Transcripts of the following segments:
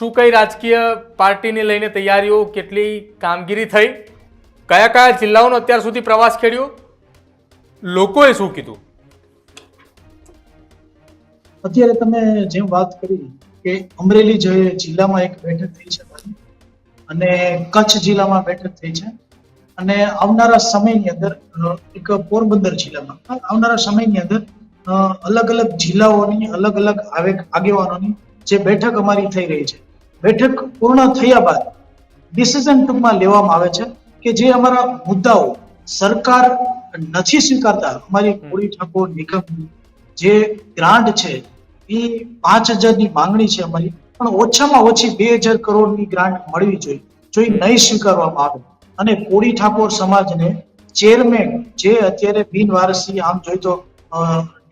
શું કઈ રાજકીય પાર્ટીને લઈને તૈયારીઓ, કેટલી કામગીરી થઈ, કયા કયા જિલ્લાઓનો અત્યાર સુધી પ્રવાસ ખેડ્યો, લોકોએ શું કીધું? અત્યારે તમે જેમ વાત કરી કે અમરેલી જિલ્લામાં એક બેઠક થઈ છે અને કચ્છ જિલ્લામાં બેઠક થઈ છે અને આવનારા સમયની અંદર એક પોરબંદર જિલ્લામાં આવનારા સમયની અંદર અલગ અલગ જિલ્લાઓની અલગ અલગ આગેવાનોની જે બેઠક અમારી થઈ રહી છે. બેઠક પૂર્ણ થયા બાદ ડિસિઝન ટૂંકમાં લેવામાં આવે છે કે જે અમારા મુદ્દાઓ સરકાર નથી સ્વીકારતા, અમારી કોળી ઠાકોર નિગમની જે ગ્રાન્ટ છે એ 5,000 ની માંગણી છે અમારી, પણ ઓછામાં ઓછી 2,000 કરોડની ગ્રાન્ટ મળવી જોઈએ. જો એ નહીં સ્વીકારવામાં આવે અને કોળી ઠાકોર સમાજને ચેરમેન, જે અત્યારે બિનવારસી આમ જોઈએ તો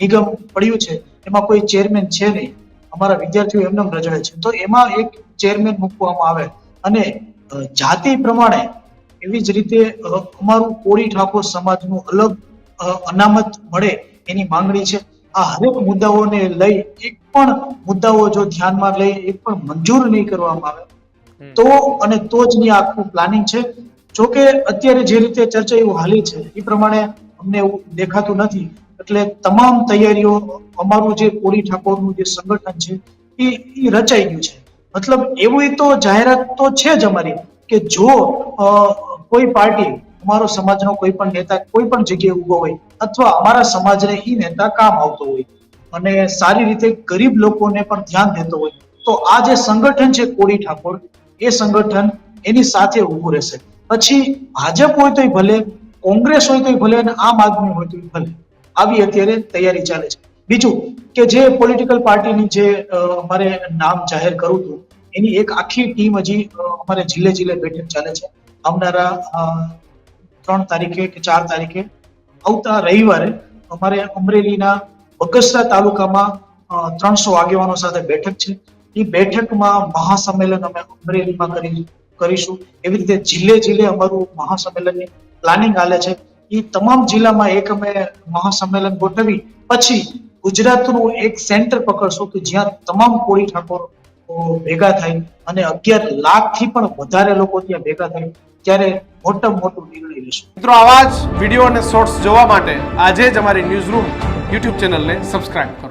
નિગમ પડ્યું છે એમાં કોઈ ચેરમેન છે નહીં, અમારા વિદ્યાર્થીઓ એમને રજડે છે, તો એમાં એક ચેરમેન મૂકવામાં આવે અને જાતિ પ્રમાણે એવી જ રીતે અમારું કોળી ઠાકોર સમાજનું અલગ અનામત મળે એની માંગણી છે. આ હરેક મુદ્દાઓને લઈ એક પણ મુદ્દાઓ જો ધ્યાનમાં લઈ એક પણ મંજૂર નહીં કરવામાં આવે તો જ ની આખું પ્લાનિંગ છે. જો કે અત્યારે જે રીતે ચર્ચા એવું હાલી છે એ પ્રમાણે અમને એવું દેખાતું નથી, એટલે તમામ તૈયારીઓ અમારું જે કોળી ઠાકોરનું જે સંગઠન છે એ રચાઈ ગયું છે. મતલબ એવું તો જાહેરાત તો છે જ અમારી કે જો કોઈ પાર્ટી, અમારો સમાજનો કોઈ પણ નેતા કોઈ પણ જગ્યાએ ઉભો હોય અથવા અમારા સમાજને એ નેતા કામ આવતો હોય અને સારી રીતે ગરીબ લોકોને પણ ધ્યાન દેતો હોય તો આ જે સંગઠન છે કોળી ઠાકોર, એ સંગઠન એની સાથે ઊભું રહેશે. પછી ભાજપ હોય તોય ભલે, કોંગ્રેસ હોય તોય ભલે અને આમ આદમી હોય તોય ભલે, આવી અત્યારે તૈયારી ચાલે છે. બીજું કે જે પોલિટિકલ પાર્ટીની જે અમારે નામ જાહેર કરવું હતું એની એક આખી ટીમ હજી અમારે જિલ્લે જિલ્લે બેઠક ચાલે છે. આવનારા 3 તારીખે કે 4 તારીખે આવતા રવિવારે અમારે અમરેલીના બગસરા તાલુકામાં 300 આગેવાનો સાથે બેઠક છે. એ બેઠકમાં મહાસંમેલન અમે અમરેલીમાં કરીશું. એવી રીતે જિલ્લે જિલ્લે અમારું મહાસંમેલનની પ્લાનિંગ હાલે છે. એ તમામ જિલ્લામાં એક અમે મહાસંમેલન ગોઠવી પછી ગુજરાતનું એક સેન્ટર પકડશું કે જ્યાં તમામ કોળી ઠાકોર ભેગા થાય અને 11 લાખથી પણ વધારે લોકો ત્યાં ભેગા થાય ત્યારે મોટામાં મોટું નિર્ણય લેશું. મિત્રો, આવા જ વિડીયો અને શોર્ટ્સ જોવા માટે આજે જ અમારી ન્યૂઝ રૂમ યુટ્યુબ ચેનલને સબસ્ક્રાઇબ કરો.